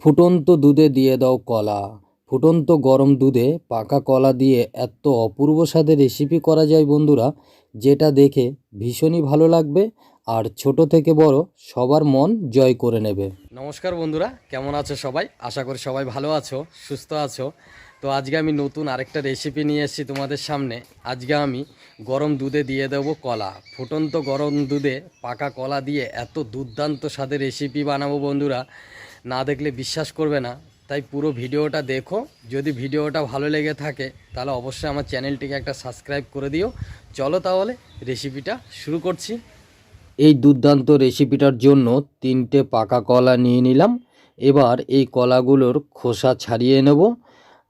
ফুটন্ত দুধে দিয়ে দাও কলা। ফুটন্ত গরম দুধে পাকা কলা দিয়ে এত অপূর্ব স্বাদের রেসিপি করা যায় বন্ধুরা, যেটা দেখে ভীষণই ভালো লাগবে আর ছোট থেকে বড় সবার মন জয় করে নেবে। নমস্কার বন্ধুরা, কেমন আছো সবাই? আশা করি সবাই ভালো আছো, সুস্থ আছো। তো আজকে আমি নতুন আরেকটা রেসিপি নিয়ে এসেছি তোমাদের সামনে। আজকে আমি গরম দুধে দিয়ে দেবো কলা। ফুটন্ত গরম দুধে পাকা কলা দিয়ে এত দুর্দান্ত স্বাদের রেসিপি বানাবো বন্ধুরা, না দেখলে বিশ্বাস করবে না। তাই পুরো ভিডিওটা দেখো। যদি ভিডিওটা ভালো লেগে থাকে তাহলে অবশ্যই আমার চ্যানেলটিকে একটা সাবস্ক্রাইব করে দিও। চলো তাহলে রেসিপিটা শুরু করছি। এই দুর্দান্ত রেসিপিটার জন্য 3টে পাকা কলা নিয়ে নিলাম। এবার এই কলাগুলোর খোসা ছাড়িয়ে নেব।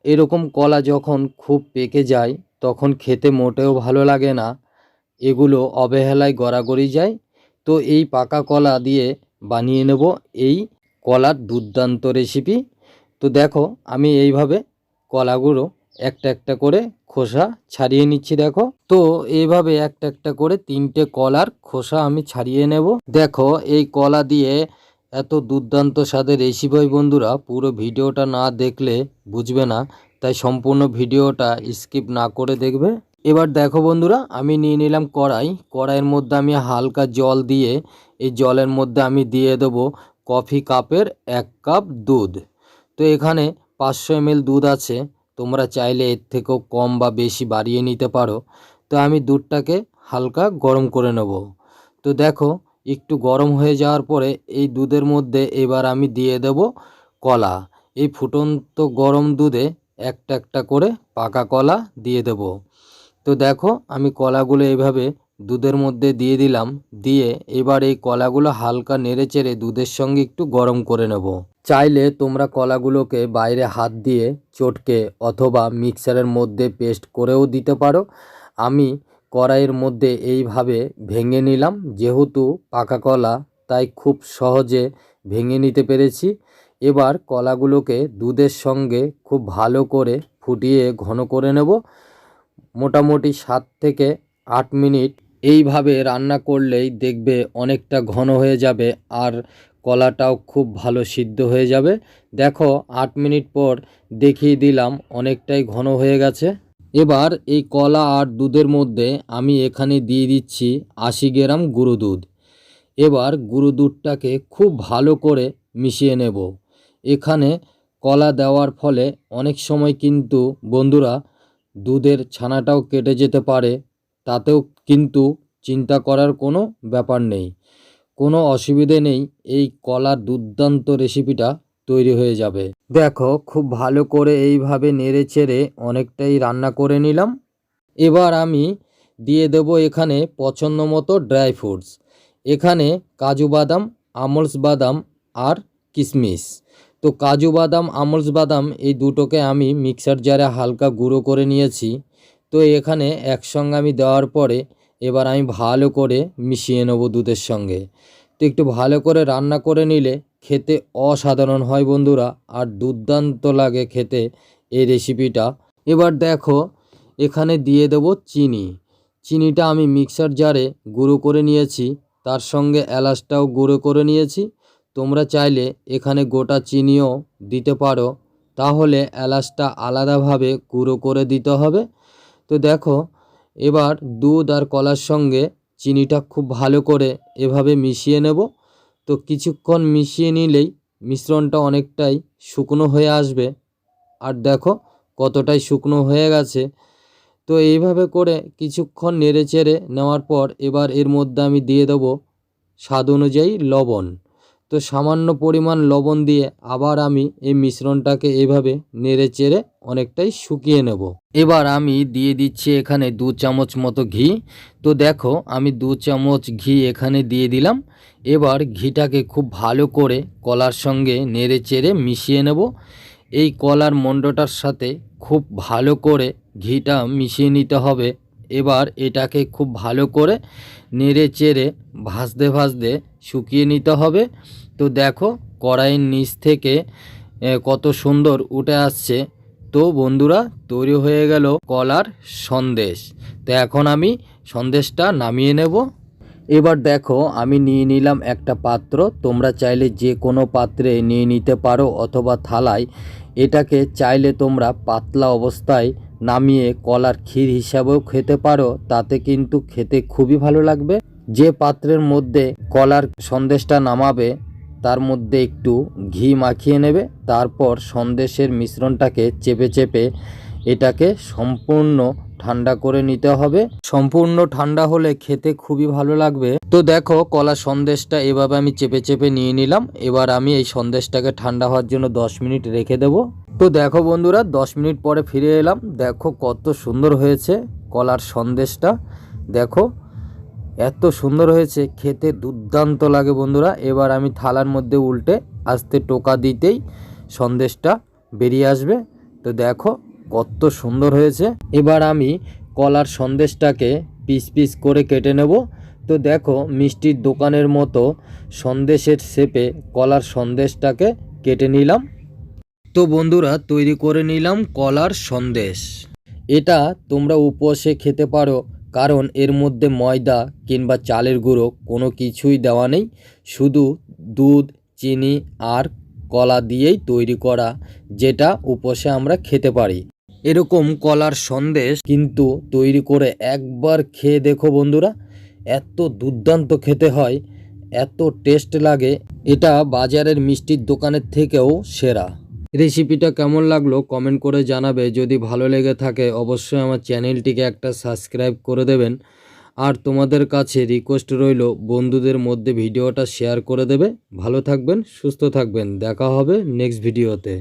এরকম কলা যখন খুব পেকে যায় তখন খেতে মোটেও ভালো লাগে না, এগুলো অবহেলায় গড়াগড়ি যায়। তো এই পাকা কলা দিয়ে বানিয়ে নেব এই কলার দুর্দান্ত রেসিপি। তো দেখো আমি এইভাবে কলাগুলো একটা একটা করে খোসা ছাড়িয়ে নিচ্ছি। দেখো তো এইভাবে একটা একটা করে 3টে কলার খোসা আমি ছাড়িয়ে নেব। দেখো এই কলা দিয়ে এত দুর্দান্ত স্বাদের রেসিপি হয় বন্ধুরা, পুরো ভিডিওটা না দেখলে বুঝবে না, তাই সম্পূর্ণ ভিডিওটা স্কিপ না করে দেখবে। এবার দেখো বন্ধুরা, আমি নিয়ে নিলাম কড়াইয়ের মধ্যে আমি হালকা জল দিয়ে এই জলের মধ্যে আমি দিয়ে দেবো কফি কাপের 1 কাপ দুধ। তো এখানে 500 ml দুধ আছে, তোমরা চাইলে এর থেকেও কম বা বেশি বাড়িয়ে নিতে পারো। তো আমি দুধটাকে হালকা গরম করে নেব। তো দেখো একটু গরম হয়ে যাওয়ার পরে এই দুধের মধ্যে এবার আমি দিয়ে দেব কলা। এই ফুটন্ত গরম দুধে একটা একটা করে পাকা কলা দিয়ে দেব। তো দেখো আমি কলাগুলো এইভাবে দুধের মধ্যে দিয়ে দিলাম। দিয়ে এবার এই কলাগুলো হালকা নেড়েচেড়ে দুধের সঙ্গে একটু গরম করে নেব। চাইলে তোমরা কলাগুলোকে বাইরে হাত দিয়ে চটকে অথবা মিক্সারের মধ্যে পেস্ট করেও দিতে পারো। আমি কড়াইয়ের মধ্যে এইভাবে ভেঙে নিলাম, যেহেতু পাকা কলা তাই খুব সহজে ভেঙে নিতে পেরেছি। এবার কলাগুলোকে দুধের সঙ্গে খুব ভালো করে ফুটিয়ে ঘন করে নেব। মোটামুটি 7 থেকে 8 মিনিট এইভাবে রান্না করলেই দেখবে অনেকটা ঘন হয়ে যাবে আর কলাটাও খুব ভালো সিদ্ধ হয়ে যাবে। দেখো 8 মিনিট পর দেখিয়ে দিলাম অনেকটাই ঘন হয়ে গেছে। এবার এই কলা আর দুধের মধ্যে আমি এখানে দিয়ে দিচ্ছি 80 গ্রাম গুঁড়ো দুধ। এবার গুঁড়ো দুধটাকে খুব ভালো করে মিশিয়ে নেব। এখানে কলা দেওয়ার ফলে অনেক সময় কিন্তু বন্ধুরা দুধের ছানাটাও কেটে যেতে পারে, তাতেও কিন্তু চিন্তা করার কোনো ব্যাপার নেই, কোনো অসুবিধে নেই। এই কলার দুর্দান্ত রেসিপিটা তৈরি হয়ে যাবে। দেখো খুব ভালো করে এইভাবে নেড়ে চেড়ে অনেকটাই রান্না করে নিলাম। এবার আমি দিয়ে দেব এখানে পছন্দ মতো ড্রাই ফ্রুটস। এখানে কাজু বাদাম, আমন্ডস বাদাম আর কিশমিশ। তো কাজু বাদাম, আমন্ডস বাদাম এই দুটোকে আমি মিক্সার জারে হালকা গুঁড়ো করে নিয়েছি। তো এখানে একসঙ্গে আমি দেওয়ার পরে এবার আমি ভালো করে মিশিয়ে নেব দুধের সঙ্গে। তো একটু ভালো করে রান্না করে নিলে খেতে অসাধারণ হয় বন্ধুরা, আর দুর্দান্ত লাগে খেতে এই রেসিপিটা। এবার দেখো এখানে দিয়ে দেব চিনি। চিনিটা আমি মিক্সার জারে গুঁড়ো করে নিয়েছি, তার সঙ্গে এলাচটাও গুঁড়ো করে নিয়েছি। তোমরা চাইলে এখানে গোটা চিনিও দিতে পারো, তাহলে এলাচটা আলাদাভাবে গুঁড়ো করে দিতে হবে। তো দেখো এবার দুধ আর কলার সঙ্গে চিনিটা খুব ভালো করে এভাবে মিশিয়ে নেব। তো কিছুক্ষণ মিশিয়ে নিলেই মিশ্রণটা অনেকটাই শুকনো হয়ে আসবে। আর দেখো কতটাই শুকনো হয়ে গেছে। তো এইভাবে করে কিছুক্ষণ নেড়ে চেড়ে নেওয়ার পর এবার এর মধ্যে আমি দিয়ে দেবো স্বাদ অনুযায়ী লবণ। তো সামান্য পরিমাণ লবণ দিয়ে আবার আমি এই মিশ্রণটাকে এইভাবে নেড়ে চেড়ে অনেকটাই শুকিয়ে নেব। এবার আমি দিয়ে দিচ্ছি এখানে 2 চামচ মতো ঘি। তো দেখো আমি 2 চামচ ঘি এখানে দিয়ে দিলাম। এবার ঘিটাকে খুব ভালো করে কলার সঙ্গে নেড়ে চেড়ে মিশিয়ে নেব। এই কলার মণ্ডটার সাথে খুব ভালো করে ঘিটা মিশিয়ে নিতে হবে। এবার এটাকে খুব ভালো করে নেড়ে চেড়ে ভাজতে ভাজতে শুকিয়ে নিতে হবে। তো দেখো কড়াইয়ের নিচ থেকে কত সুন্দর উঠে আসছে। তো বন্ধুরা তৈরি হয়ে গেল কলার সন্দেশ। তো এখন আমি সন্দেশটা নামিয়ে নেব। এবার দেখো আমি নিয়ে নিলাম একটা পাত্র, তোমরা চাইলে যে কোনো পাত্রে নিয়ে নিতে পারো অথবা থালায়। এটাকে চাইলে তোমরা পাতলা অবস্থায় নামিয়ে কলার ক্ষীর হিসাবেও খেতে পারো, তাতে কিন্তু খেতে খুবই ভালো লাগবে। যে পাত্রের মধ্যে কলার সন্দেশটা নামাবে তার মধ্যে একটু ঘি মাখিয়ে নেবে, তারপর সন্দেশের মিশ্রণটাকে চেপে চেপে এটাকে সম্পূর্ণ ঠান্ডা করে নিতে হবে। সম্পূর্ণ ঠান্ডা হলে খেতে খুবই ভালো লাগবে। তো দেখো কলা সন্দেশটা এভাবে আমি চেপে চেপে নিয়ে নিলাম। এবার আমি এই সন্দেশটাকে ঠান্ডা হওয়ার জন্য 10 মিনিট রেখে দেব। তো দেখো বন্ধুরা 10 মিনিট পরে ফিরে এলাম। দেখো কত সুন্দর হয়েছে কলার সন্দেশটা, দেখো এত সুন্দর হয়েছে, খেতে দুর্দান্ত লাগে বন্ধুরা। এবার আমি থালার মধ্যে উল্টে আস্তে টোকা দিতেই সন্দেশটা বেরিয়ে আসবে। তো দেখো কত সুন্দর হয়েছে। এবার আমি কলার সন্দেশটাকে পিস পিস করে কেটে নেব। তো দেখো মিষ্টির দোকানের মতো সন্দেশের শেপে কলার সন্দেশটাকে কেটে নিলাম। তো বন্ধুরা তৈরি করে নিলাম কলার সন্দেশ। এটা তোমরা উপবাসে খেতে পারো, কারণ এর মধ্যে ময়দা কিংবা চালের গুঁড়ো কোনো কিছুই দেওয়া নেই, শুধু দুধ, চিনি আর কলা দিয়েই তৈরি করা, যেটা উপবাসে আমরা খেতে পারি। এরকম কলার সন্দেশ কিন্তু তৈরি করে একবার খেয়ে দেখো বন্ধুরা, এত দুর্দান্ত খেতে হয়, এত টেস্ট লাগে, এটা বাজারের মিষ্টির দোকানের থেকেও সেরা। রেসিপিটা কেমন লাগলো কমেন্ট করে জানাবে। যদি ভালো লেগে থাকে অবশ্যই আমার চ্যানেলটিকে একটা সাবস্ক্রাইব করে দেবেন। আর তোমাদের কাছে রিকোয়েস্ট রইল বন্ধুদের মধ্যে ভিডিওটা শেয়ার করে দেবে। ভালো থাকবেন, সুস্থ থাকবেন, দেখা হবে নেক্সট ভিডিওতে।